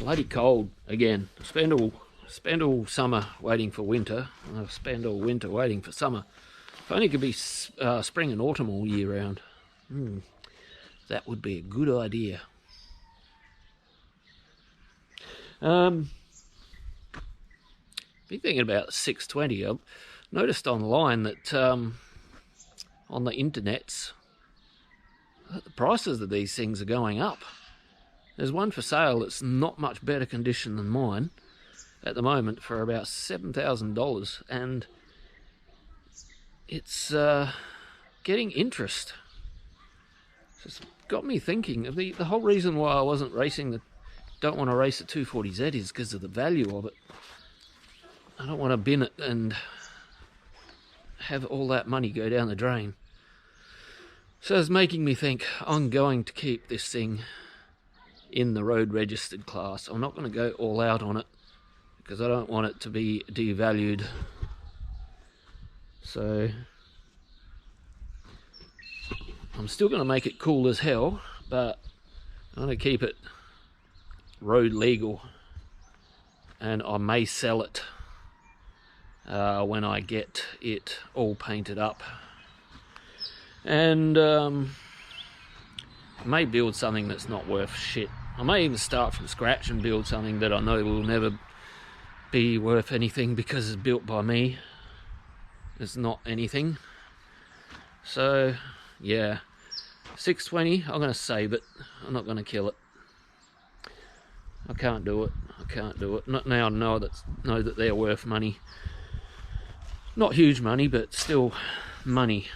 bloody cold again. Spend all summer waiting for winter, and I've spent all winter waiting for summer. If only it could be spring and autumn all year round. That would be a good idea. Been thinking about the 620. I've noticed online that on the internets, the prices of these things are going up. There's one for sale that's not much better condition than mine at the moment for about $7,000, and it's getting interest. It's got me thinking. The whole reason why I wasn't don't want to race the 240Z is because of the value of it. I don't want to bin it and have all that money go down the drain. So it's making me think I'm going to keep this thing in the road registered class. I'm not going to go all out on it because I don't want it to be devalued. So I'm still going to make it cool as hell, but I'm going to keep it road legal, and I may sell it when I get it all painted up, and I may build something that's not worth shit. I may even start from scratch and build something that I know will never be worth anything because it's built by me. It's not anything. So yeah, 620, I'm going to save it. I'm not going to kill it. I can't do it. I can't do it. Not now. I know that they're worth money. Not huge money, but still money.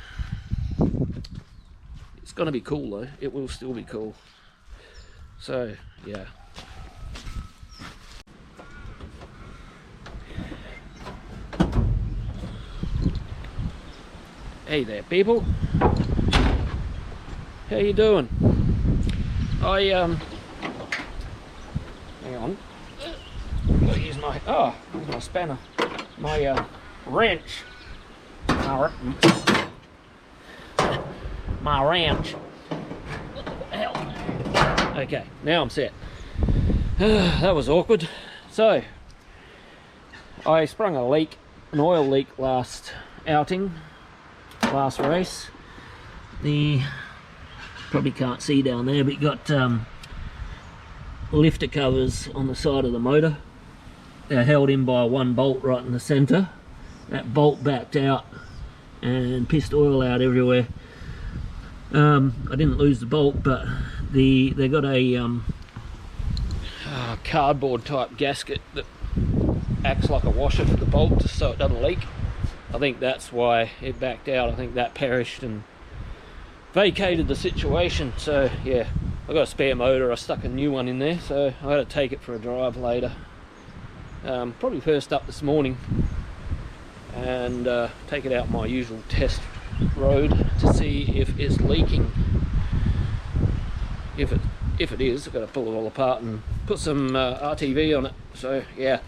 It's going to be cool though. It will still be cool. So yeah. Hey there, people. How you doing? Hang on. Gotta use my my spanner. My wrench. My wrench. What the hell? Okay, now I'm set. That was awkward. So I sprung a leak, an oil leak last race. Probably can't see down there, but you got lifter covers on the side of the motor. They're held in by one bolt right in the center. That bolt backed out and pissed oil out everywhere. I didn't lose the bolt, but they got a cardboard type gasket that acts like a washer for the bolt just so it doesn't leak. I think that's why it backed out. I think that perished and vacated the situation. So yeah, I got a spare motor. I stuck a new one in there, so I had to take it for a drive later. Probably first up this morning and take it out my usual test road to see if it's leaking. If it is, I've got to pull it all apart and put some RTV on it. So yeah,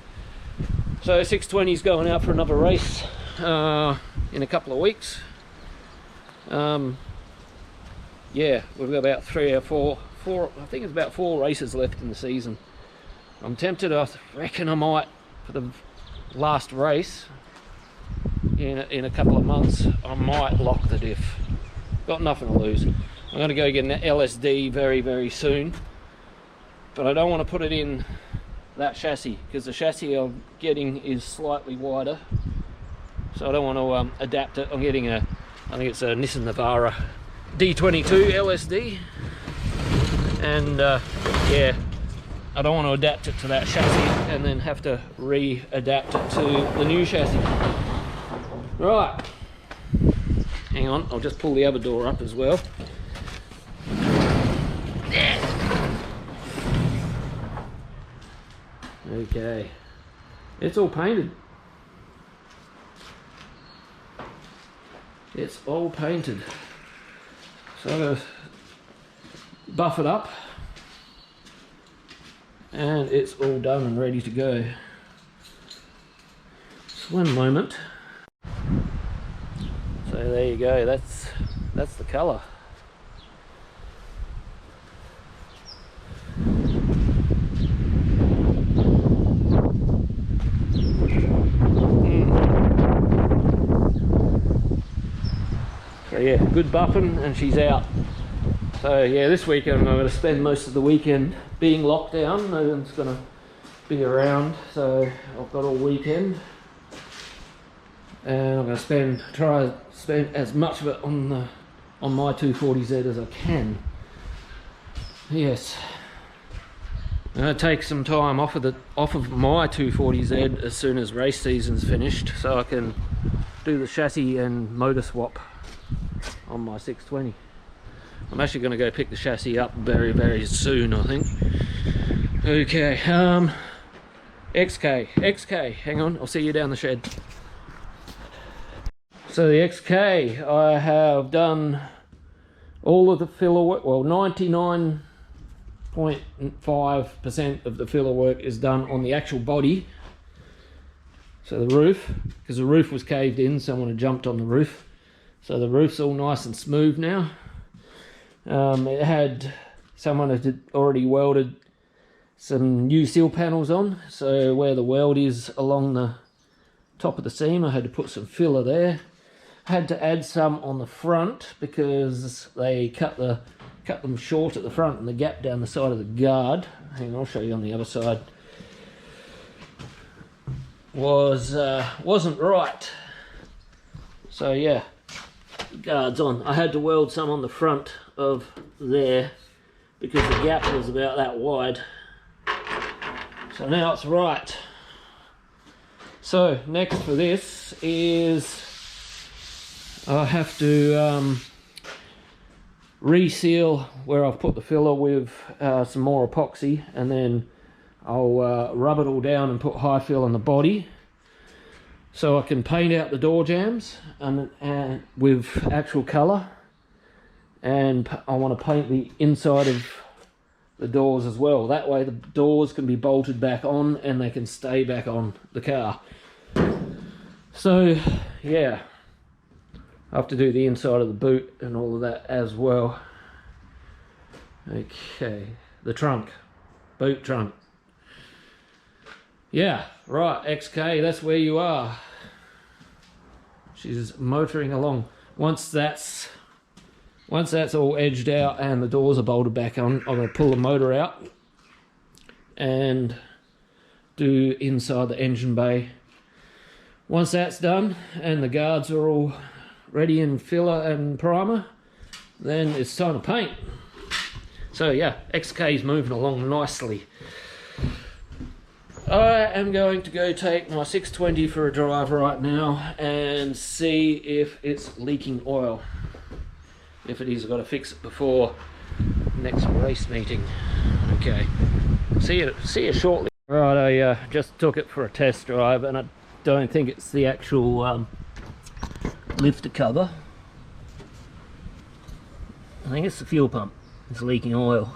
so 620's going out for another race in a couple of weeks. Yeah, we've got about four, I think it's about 4 races left in the season. I'm tempted. I reckon I might, for the last race in a couple of months, I might lock the diff. Got nothing to lose. I'm going to go get an LSD very, very soon, but I don't want to put it in that chassis because the chassis I'm getting is slightly wider, so I don't want to adapt it. I'm getting I think it's a Nissan Navara D22 LSD, and yeah, I don't want to adapt it to that chassis and then have to re-adapt it to the new chassis. Right, hang on, I'll just pull the other door up as well. Okay, it's all painted. It's all painted. So I'm going to buff it up, and it's all done and ready to go. Just one moment. So there you go, that's the colour. yeah, good buffing and she's out. So yeah, this weekend I'm going to spend most of the weekend being locked down. No one's going to be around, so I've got all weekend. And I'm going to try to spend as much of it on my 240Z as I can. Yes. I'm going to take some time off of my 240Z as soon as race season's finished, so I can do the chassis and motor swap on my 620. I'm actually going to go pick the chassis up very, very soon, I think. Okay, XK, hang on, I'll see you down the shed. So the XK, I have done all of the filler work, well 99.5% of the filler work is done on the actual body. So the roof, because the roof was caved in, someone had jumped on the roof. So the roof's all nice and smooth now. Someone had already welded some new seal panels on, so where the weld is along the top of the seam, I had to put some filler there. I had to add some on the front because they cut them short at the front and the gap down the side of the guard. Hang on, I'll show you on the other side. Wasn't right. So yeah, guards on. I had to weld some on the front of there because the gap was about that wide. So now it's right. So next for this is I have to reseal where I've put the filler with some more epoxy, and then I'll rub it all down and put high fill on the body so I can paint out the door jambs and with actual colour. And I want to paint the inside of the doors as well. That way the doors can be bolted back on and they can stay back on the car. So yeah, I have to do the inside of the boot and all of that as well. Okay, the trunk, boot trunk. Yeah, right, XK, that's where you are. She's motoring along. Once that's all edged out and the doors are bolted back on, I'm going to pull the motor out and do inside the engine bay. Once that's done and the guards are all ready in filler and primer, then it's time to paint. So yeah, XK is moving along nicely. I am going to go take my 620 for a drive right now and see if it's leaking oil. If it is, I've got to fix it before next race meeting. Okay, see you shortly. Right, I just took it for a test drive, and I don't think it's the actual lifter cover. I think it's the fuel pump. It's leaking oil.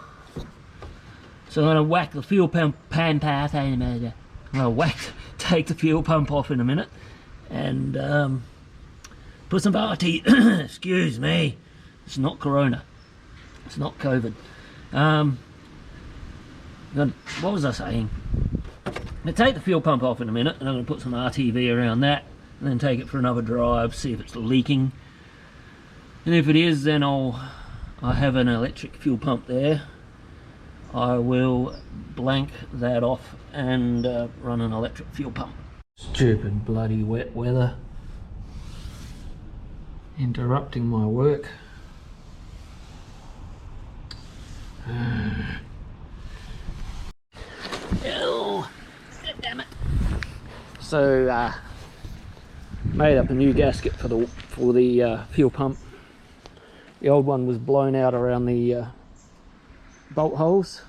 So I'm going to whack the fuel pump take the fuel pump off in a minute and put some RT. Excuse me. It's not Corona. It's not COVID. What was I saying? I'm going to take the fuel pump off in a minute and I'm going to put some RTV around that and then take it for another drive, see if it's leaking. And if it is, then I have an electric fuel pump there. I will blank that off and run an electric fuel pump. Stupid bloody wet weather. Interrupting my work. Oh, damn it. So made up a new gasket for the fuel pump. The old one was blown out around the bolt holes,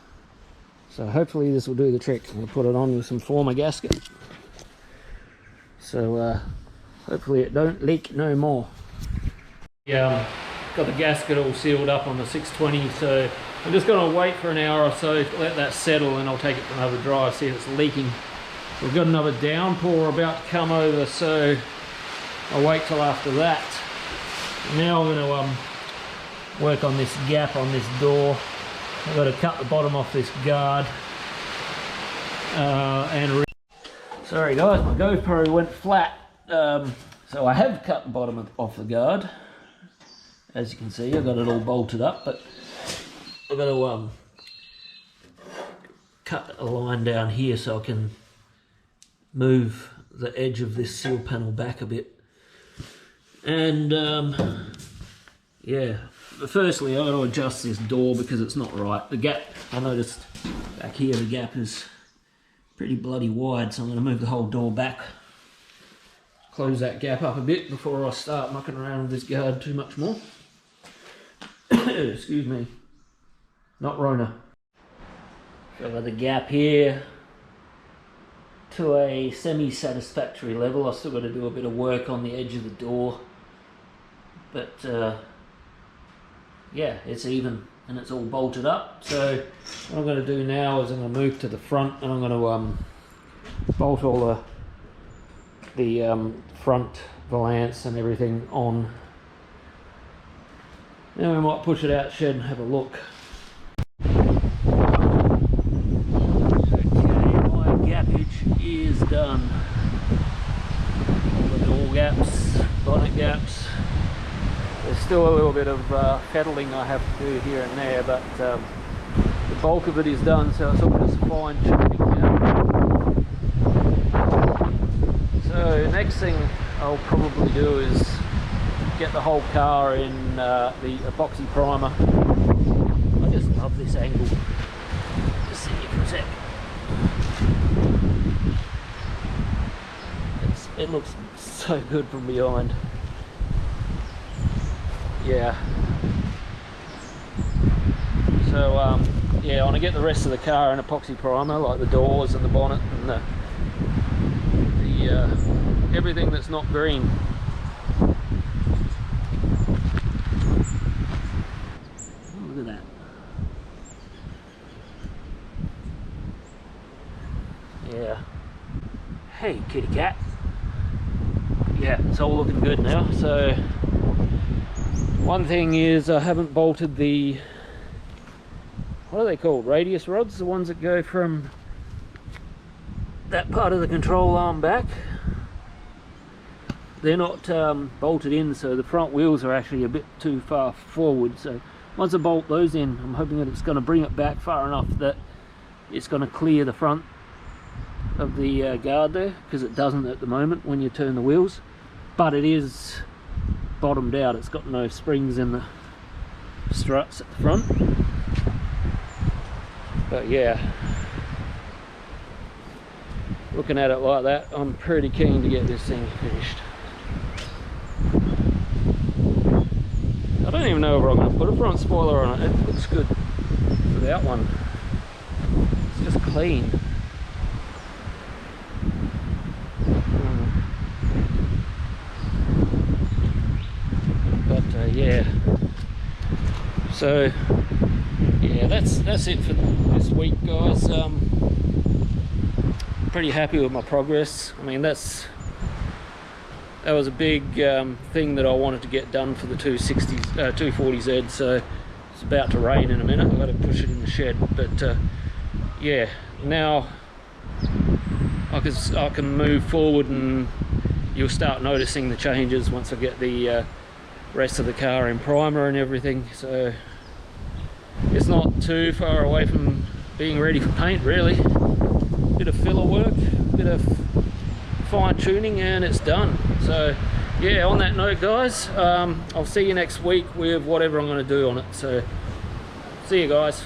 so hopefully this will do the trick. I'll put it on with some former gasket, so hopefully it don't leak no more. Yeah, got the gasket all sealed up on the 620, so I'm just going to wait for an hour or so to let that settle, and I'll take it for another drive, see if it's leaking. We've got another downpour about to come over, so I'll wait till after that. Now I'm going to work on this gap on this door. I've got to cut the bottom off this guard. Sorry guys, my GoPro went flat. So I have cut the bottom off the guard. As you can see, I've got it all bolted up, but I've got to cut a line down here so I can move the edge of this seal panel back a bit. And yeah, firstly I've got to adjust this door because it's not right. The gap, I noticed back here, the gap is pretty bloody wide, so I'm going to move the whole door back, close that gap up a bit before I start mucking around with this guard too much more. Excuse me, not Rona. So I've got the gap here to a semi-satisfactory level. I've still got to do a bit of work on the edge of the door, but yeah, it's even and it's all bolted up. So what I'm going to do now is I'm going to move to the front and I'm going to bolt all the front valance and everything on. Then we might push it out shed and have a look. Is done. All the door gaps, bonnet gaps. There's still a little bit of fettling I have to do here and there, but the bulk of it is done, so it's all just fine tuning now. So next thing I'll probably do is get the whole car in the epoxy primer. I just love this angle. Just sit here for a sec. It looks so good from behind. Yeah. So yeah, I want to get the rest of the car in epoxy primer, like the doors and the bonnet and the everything that's not green. Oh, look at that. Yeah. Hey, kitty cat. Yeah, it's all looking good now. So one thing is I haven't bolted the, what are they called, radius rods, the ones that go from that part of the control arm back. They're not bolted in, so the front wheels are actually a bit too far forward. So once I bolt those in, I'm hoping that it's going to bring it back far enough that it's going to clear the front of the guard there, because it doesn't at the moment when you turn the wheels. But it is bottomed out, it's got no springs in the struts at the front. But yeah, looking at it like that, I'm pretty keen to get this thing finished. I don't even know if I'm going to put a front spoiler on it. It looks good without one. It's just clean. Yeah, so yeah, that's it for this week, guys. Pretty happy with my progress. I mean, that was a big thing that I wanted to get done for the 240Z. So it's about to rain in a minute. I've got to push it in the shed, but yeah, now I can move forward and you'll start noticing the changes once I get the rest of the car in primer and everything. So it's not too far away from being ready for paint, really. Bit of filler work, bit of fine tuning, and it's done. So yeah, on that note, guys, I'll see you next week with whatever I'm going to do on it. So see you guys.